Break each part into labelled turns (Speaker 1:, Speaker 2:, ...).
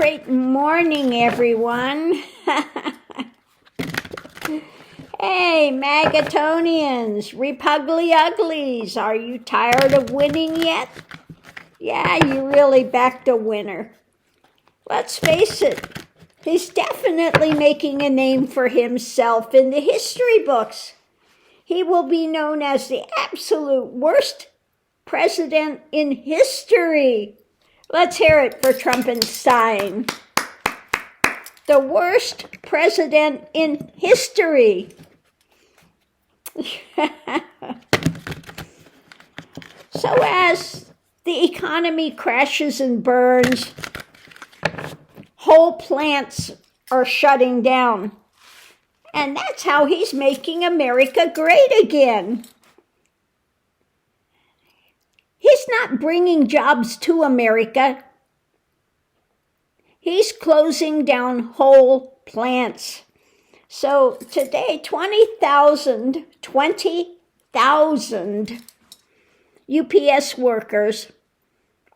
Speaker 1: Great morning, everyone. Hey, Magatonians, Repugly Uglies, are you tired of winning yet? Yeah, you really backed a winner. Let's face it, he's definitely making a name for himself in the history books. He will be known as the absolute worst president in history. Let's hear it for Trumpenstein. The worst president in history. So as the economy crashes and burns, whole plants are shutting down. And that's how he's making America great again. He's not bringing jobs to America. He's closing down whole plants. So today, 20,000 UPS workers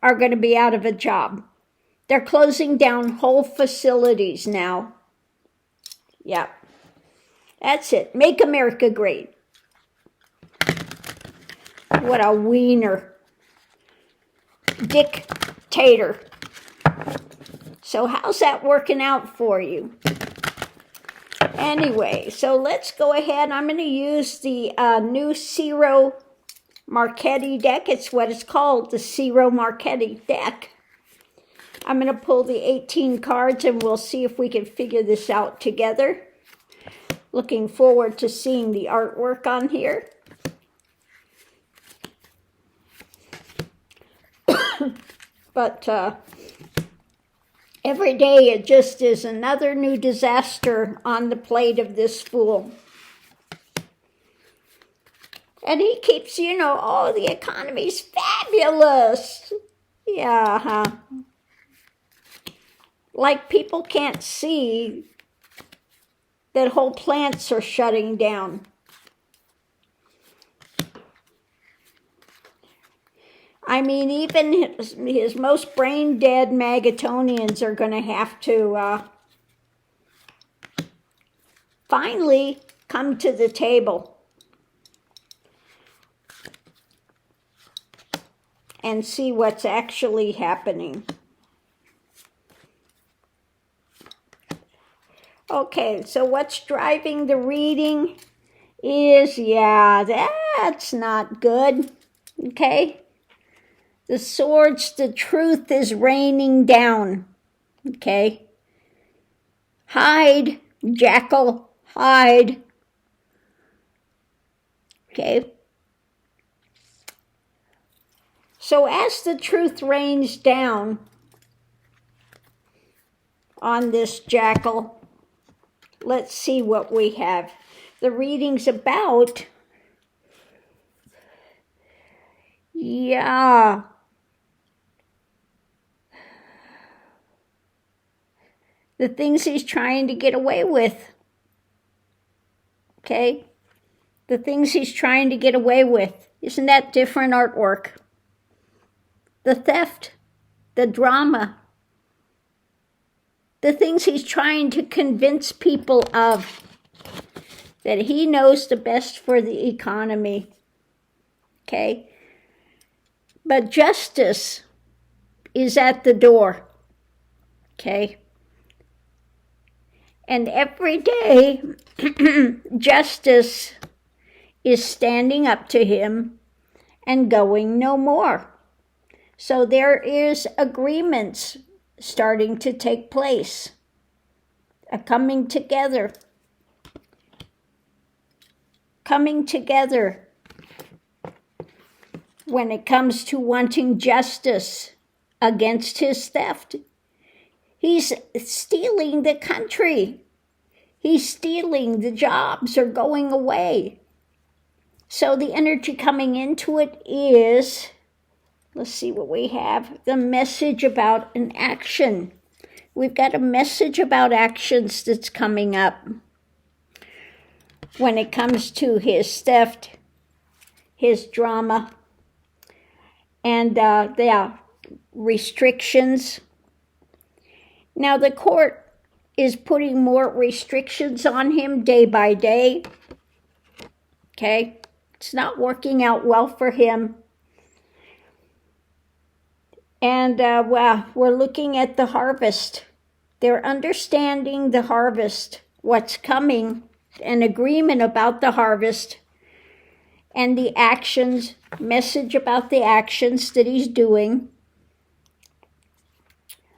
Speaker 1: are going to be out of a job. They're closing down whole facilities now. Yeah, that's it. Make America great. What a wiener. Dictator. So how's that working out for you? Anyway, so let's go ahead. I'm going to use the new Ciro Marchetti deck. It's what it's called, the Ciro Marchetti deck. I'm going to pull the 18 cards and we'll see if we can figure this out together. Looking forward to seeing the artwork on here. But every day it just is another new disaster on the plate of this fool. And he keeps, oh, the economy's fabulous. Yeah, huh? Like people can't see that whole plants are shutting down. I mean, even his most brain-dead Magatonians are going to have to finally come to the table and see what's actually happening. Okay, so what's driving the reading is, that's not good, okay? The swords, the truth is raining down, okay? Hide, jackal, hide, okay? So as the truth rains down on this jackal, let's see what we have. The reading's about, the things he's trying to get away with. Okay? The things he's trying to get away with. Isn't that different artwork? The theft, the drama, the things he's trying to convince people of, that he knows the best for the economy. Okay? But justice is at the door. Okay? And every day, justice is standing up to him and going no more. So there is agreements starting to take place, a coming together when it comes to wanting justice against his theft. He's stealing the country. He's stealing. The jobs are going away. So the energy coming into it is, let's see what we have, the message about an action. We've got a message about actions that's coming up when it comes to his theft, his drama, and the restrictions Now the court is putting more restrictions on him day by day. Okay? It's not working out well for him. And well, we're looking at the harvest. They're understanding the harvest, what's coming, an agreement about the harvest, and the actions, message about the actions that he's doing.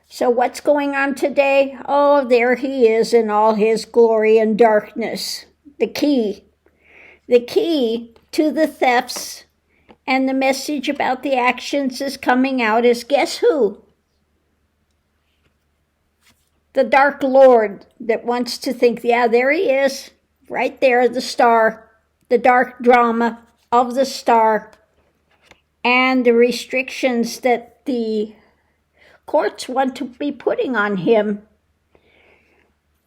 Speaker 1: So what's going on today? Oh, there he is in all his glory and darkness. The key to the thefts and the message about the actions is coming out is, guess who? The Dark Lord that wants to think, yeah, there he is, right there, the star, the dark drama of the star, and the restrictions that the courts want to be putting on him.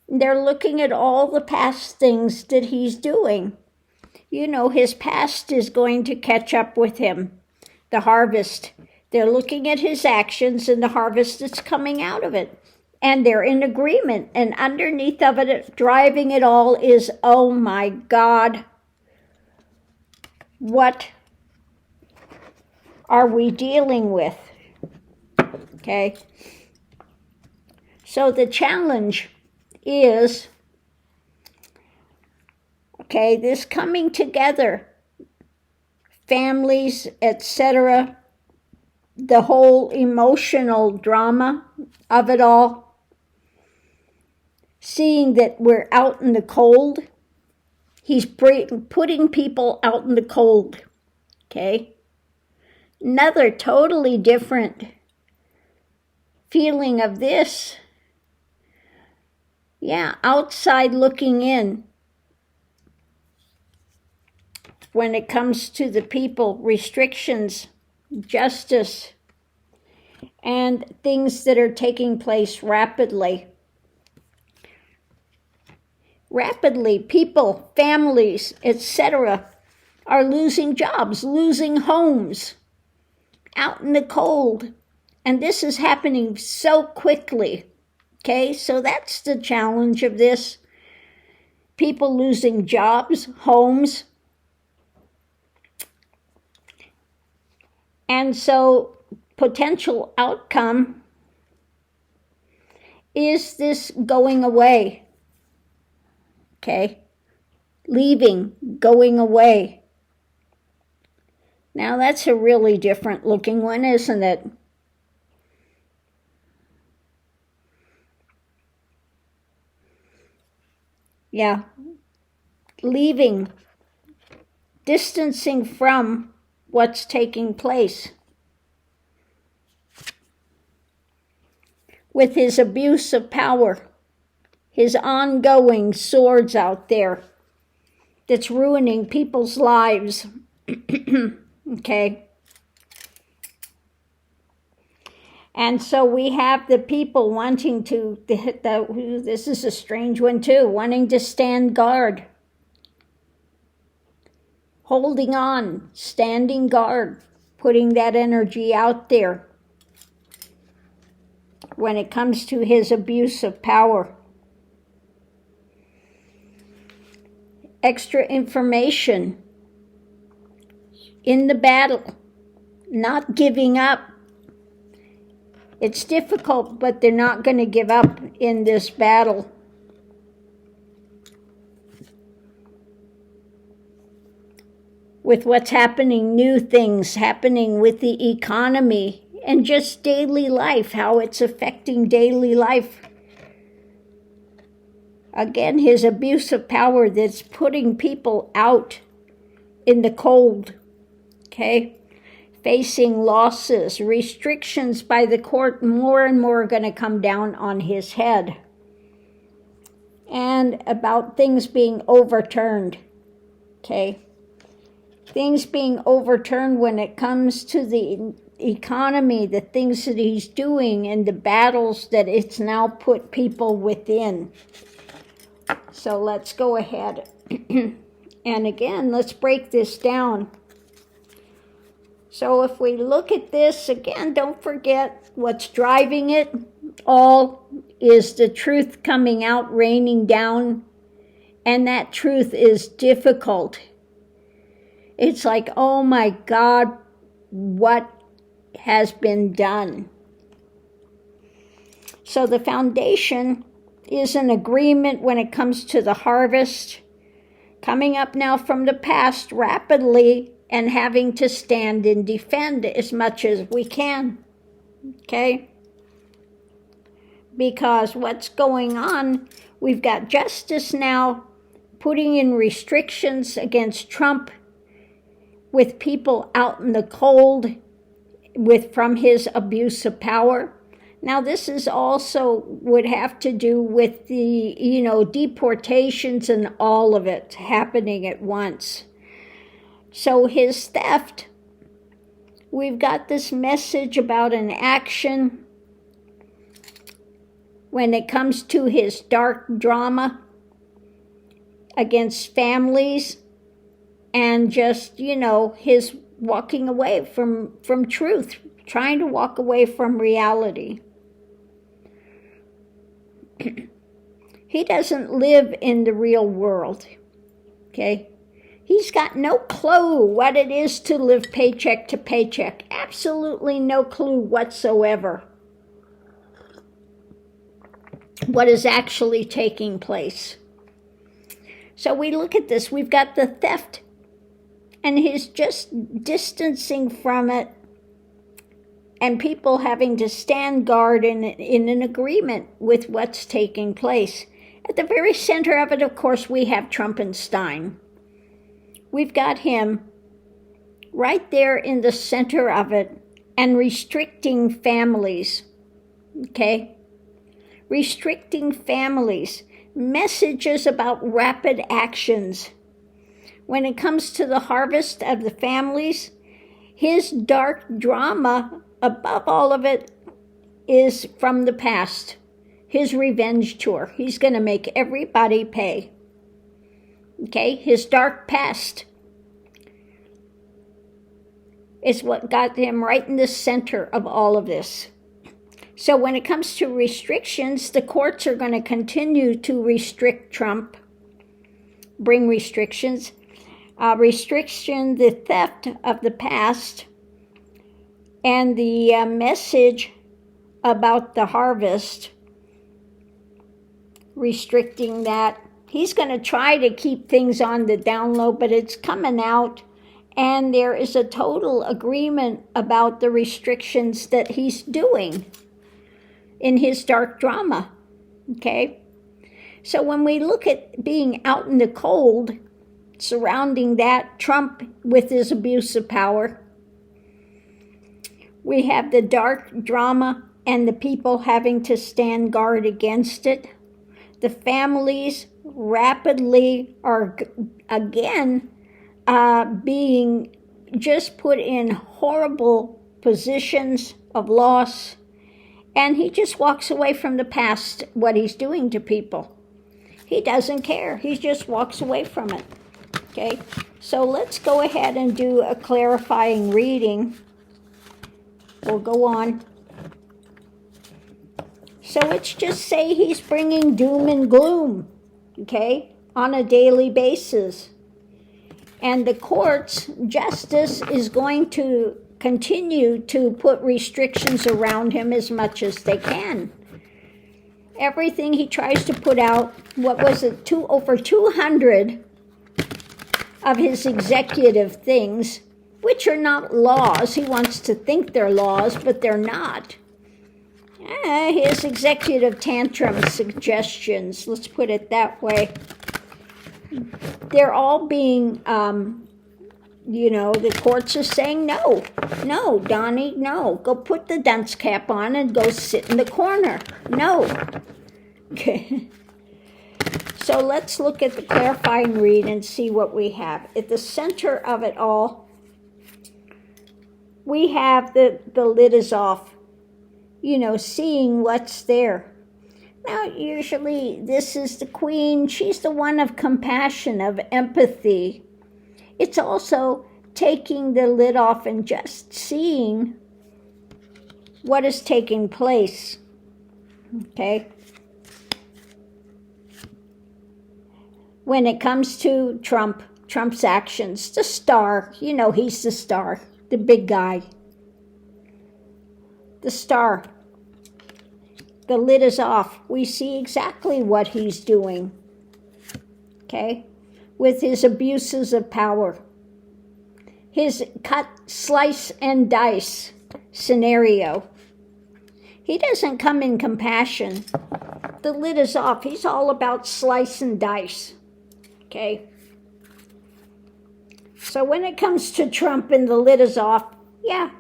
Speaker 1: They're looking at all the past things that he's doing. You know, his past is going to catch up with him. The harvest. They're looking at his actions and the harvest that's coming out of it. And they're in agreement. And underneath of it, driving it all is, oh my God, what are we dealing with? Okay. So the challenge is, okay, this coming together, families, etc., the whole emotional drama of it all, seeing that we're out in the cold. He's putting people out in the cold, okay? Another totally different feeling of this. Yeah, outside looking in. When it comes to the people, restrictions, justice, and things that are taking place rapidly. Rapidly, people, families, etc., are losing jobs, losing homes, out in the cold. And this is happening so quickly. Okay, so that's the challenge of this. People losing jobs, homes. And so potential outcome is this going away. Okay, leaving, going away. Now that's a really different looking one, isn't it? Yeah, leaving, distancing from what's taking place. With his abuse of power, his ongoing swords out there that's ruining people's lives. Okay. And so we have the people wanting to, this is a strange one too, wanting to stand guard. Holding on, standing guard, putting that energy out there when it comes to his abuse of power. Extra information in the battle, not giving up. It's difficult, but they're not going to give up in this battle. With what's happening, new things happening with the economy and just daily life, how it's affecting daily life. Again, his abuse of power that's putting people out in the cold, okay? Facing losses, restrictions by the court, more and more are going to come down on his head. And about things being overturned, okay? Things being overturned when it comes to the economy, the things that he's doing, and the battles that it's now put people within. So let's go ahead. And again, let's break this down. So if we look at this, again, don't forget what's driving it all is the truth coming out, raining down, and that truth is difficult. It's like, oh my God, what has been done? So the foundation is an agreement when it comes to the harvest, coming up now from the past rapidly and having to stand and defend as much as we can, okay? Because what's going on, we've got justice now putting in restrictions against Trump with people out in the cold from his abuse of power. Now this is also would have to do with the, deportations and all of it happening at once. So his theft, we've got this message about an action when it comes to his dark drama against families and just, his walking away from truth, trying to walk away from reality. He doesn't live in the real world, okay? He's got no clue what it is to live paycheck to paycheck. Absolutely no clue whatsoever what is actually taking place. So we look at this, we've got the theft, and he's just distancing from it, and people having to stand guard in an agreement with what's taking place. At the very center of it, of course, we have Trumpenstein. We've got him right there in the center of it and restricting families, okay? Restricting families, messages about rapid actions. When it comes to the harvest of the families, his dark drama, above all of it, is from the past. His revenge tour. He's going to make everybody pay. Okay? His dark past is what got him right in the center of all of this. So when it comes to restrictions, the courts are going to continue to restrict Trump, bring restrictions. Restriction, the theft of the past, and the message about the harvest, restricting that. He's going to try to keep things on the down low, but it's coming out, and there is a total agreement about the restrictions that he's doing in his dark drama, okay? So when we look at being out in the cold, surrounding that, Trump with his abuse of power, we have the dark drama and the people having to stand guard against it. The families rapidly are again being just put in horrible positions of loss, and he just walks away from the past, what he's doing to people. He doesn't care. He just walks away from it. Okay, so let's go ahead and do a clarifying reading. We'll go on. So let's just say he's bringing doom and gloom, okay, on a daily basis. And the courts, justice is going to continue to put restrictions around him as much as they can. Everything he tries to put out, what was it, over 200 of his executive things, which are not laws. He wants to think they're laws, but they're not. His executive tantrum suggestions, let's put it that way, they're all being, the courts are saying, no, Donnie, no, go put the dunce cap on and go sit in the corner. No. Okay. So let's look at the clarifying read and see what we have. At the center of it all, we have the lid is off, seeing what's there. Now, usually this is the queen. She's the one of compassion, of empathy. It's also taking the lid off and just seeing what is taking place. okay? When it comes to Trump's actions, the star, you know, he's the star, the big guy. The star. The lid is off. We see exactly what he's doing, okay, with his abuses of power. His cut, slice, and dice scenario. He doesn't come in compassion. The lid is off. He's all about slice and dice, okay? So when it comes to Trump and the lid is off, yeah,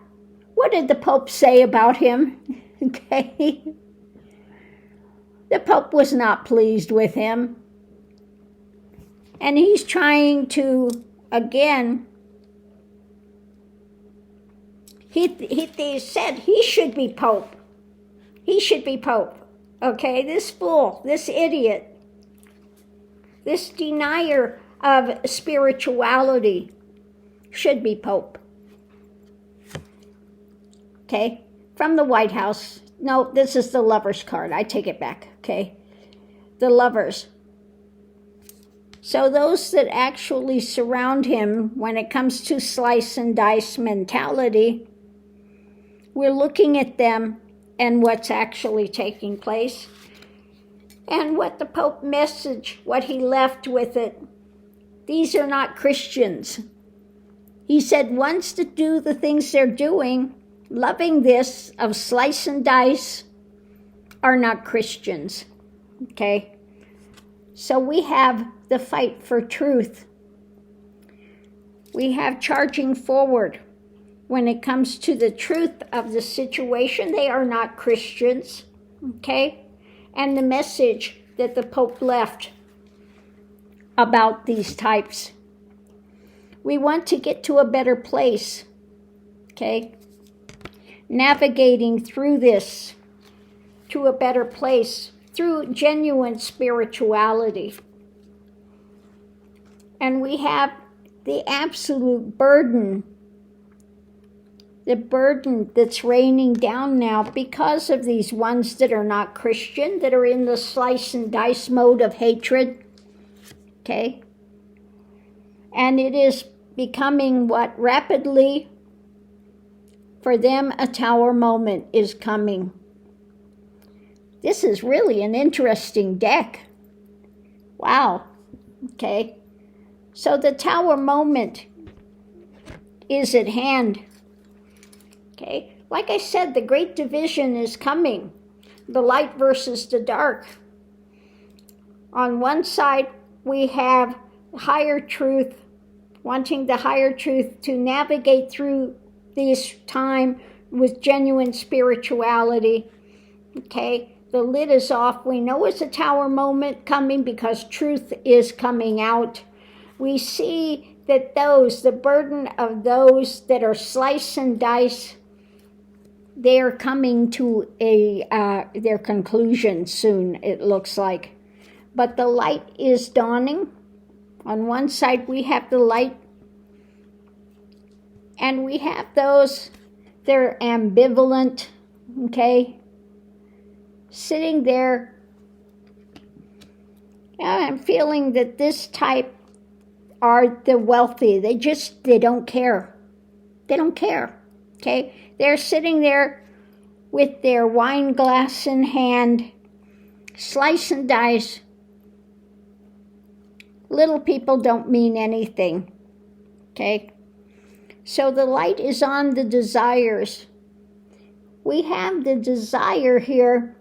Speaker 1: what did the Pope say about him? Okay? The Pope was not pleased with him. And he's trying to, again, they said he should be Pope. He should be Pope. Okay, this fool, this idiot, this denier of spirituality should be Pope. Okay, from the White House. No, this is the Lovers card. I take it back, okay? The Lovers. So those that actually surround him when it comes to slice and dice mentality, we're looking at them and what's actually taking place. And what the Pope message, what he left with it. These are not Christians. He said once to do the things they're doing, loving this of slice and dice, are not Christians, okay? So we have the fight for truth. We have charging forward. When it comes to the truth of the situation, they are not Christians, okay? And the message that the Pope left about these types. We want to get to a better place, okay? Navigating through this to a better place through genuine spirituality. And we have the absolute burden, the burden that's raining down now because of these ones that are not Christian, that are in the slice and dice mode of hatred, okay? And it is becoming what rapidly, for them, a tower moment is coming. This is really an interesting deck. Wow. Okay. So the tower moment is at hand. Okay. Like I said, the great division is coming. The light versus the dark. On one side, we have higher truth, wanting the higher truth to navigate through this time with genuine spirituality. Okay, the lid is off. We know it's a tower moment coming because truth is coming out. We see that the burden of those that are slice and dice, they are coming to their conclusion soon, it looks like. But the light is dawning. On one side we have the light, and we have those that are ambivalent, okay, sitting there. I'm feeling that this type are the wealthy. They don't care. They don't care, okay? They're sitting there with their wine glass in hand, slice and dice. Little people don't mean anything, okay? So the light is on the desires. We have the desire here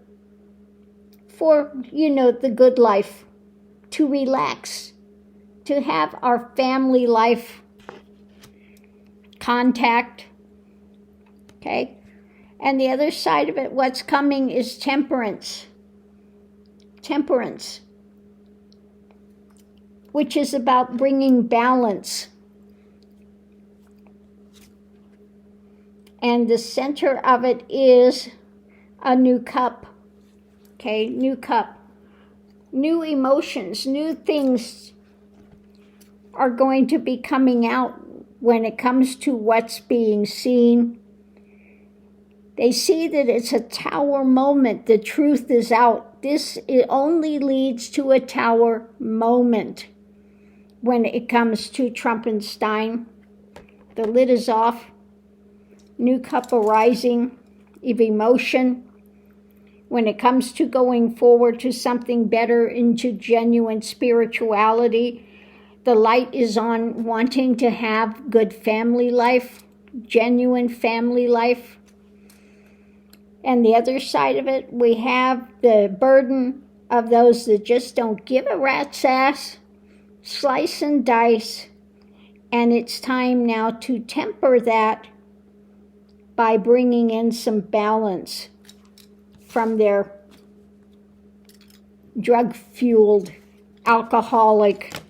Speaker 1: for, the good life, to relax, to have our family life contact, okay? And the other side of it, what's coming is temperance. Temperance, which is about bringing balance. And the center of it is a new cup, okay? New cup. New emotions, new things are going to be coming out when it comes to what's being seen. They see that it's a tower moment. The truth is out. It only leads to a tower moment when it comes to Trumpenstein. The lid is off. New cup arising of emotion. When it comes to going forward to something better, into genuine spirituality, the light is on wanting to have good family life, genuine family life. And the other side of it, we have the burden of those that just don't give a rat's ass, slice and dice, and it's time now to temper that by bringing in some balance from their drug-fueled, alcoholic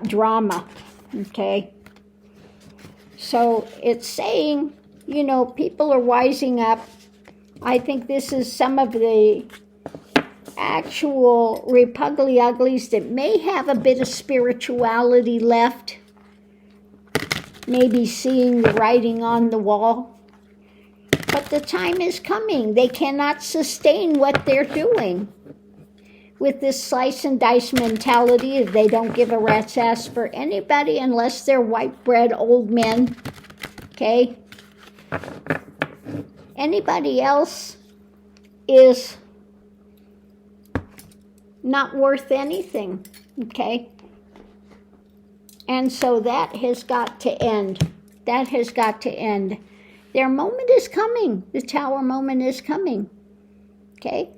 Speaker 1: drama, okay? So it's saying, people are wising up. I think this is some of the actual Repugly Uglies that may have a bit of spirituality left, maybe seeing the writing on the wall. But the time is coming. They cannot sustain what they're doing with this slice and dice mentality. They don't give a rat's ass for anybody unless they're white bread old men, okay? Anybody else is not worth anything, okay? And so that has got to end. That has got to end. Their moment is coming. The tower moment is coming, okay?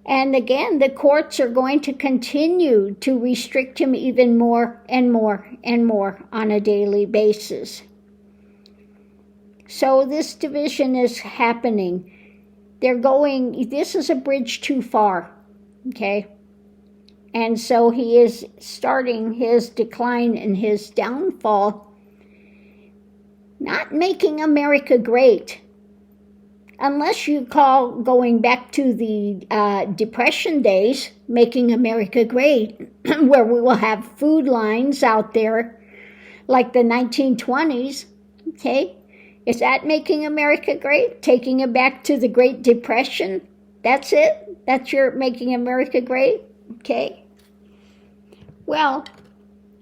Speaker 1: And again, the courts are going to continue to restrict him even more and more and more on a daily basis. So this division is happening. This is a bridge too far, okay? And so he is starting his decline and his downfall, not making America great, unless you call going back to the Depression days, making America great, where we will have food lines out there like the 1920s, okay? Is that making America great? Taking it back to the Great Depression? That's it? That's your making America great? Okay. Well,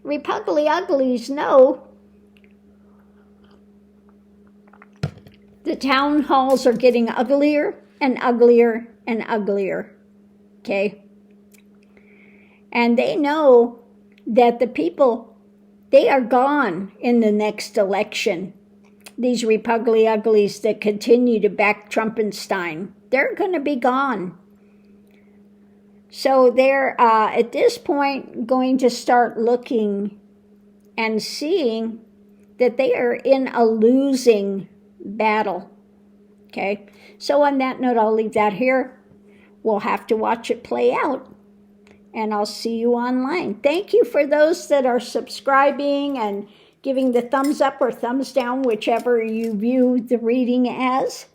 Speaker 1: Repugly Uglies know the town halls are getting uglier and uglier and uglier, okay? And they know that the people, they are gone in the next election. These Repugly Uglies that continue to back Trumpenstein, they're going to be gone. So they're, at this point, going to start looking and seeing that they are in a losing battle, okay? So on that note, I'll leave that here. We'll have to watch it play out, and I'll see you online. Thank you for those that are subscribing and giving the thumbs up or thumbs down, whichever you view the reading as.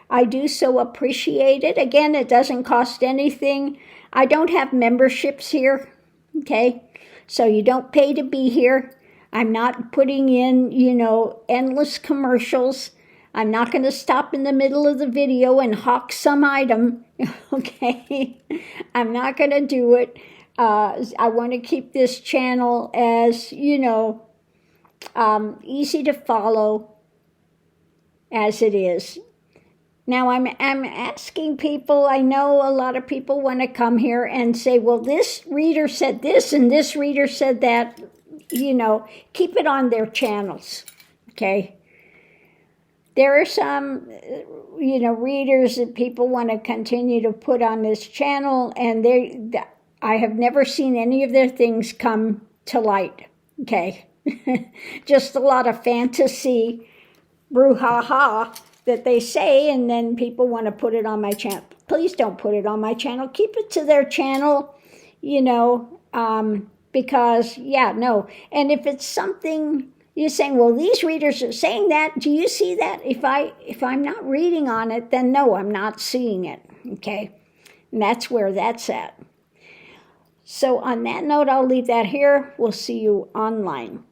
Speaker 1: I do so appreciate it. Again, it doesn't cost anything. I don't have memberships here, okay? So you don't pay to be here. I'm not putting in, endless commercials. I'm not going to stop in the middle of the video and hawk some item, okay? I'm not going to do it. I want to keep this channel as, easy to follow as it is. Now, I'm asking people, I know a lot of people want to come here and say, well, this reader said this and this reader said that. Keep it on their channels, okay? There are some, readers that people want to continue to put on this channel, and I have never seen any of their things come to light, okay? Just a lot of fantasy, brouhaha that they say, and then people want to put it on my channel. Please don't put it on my channel. Keep it to their channel, because, no. And if it's something you're saying, well, these readers are saying that, do you see that? If I'm not reading on it, then no, I'm not seeing it, okay? And that's where that's at. So on that note, I'll leave that here. We'll see you online.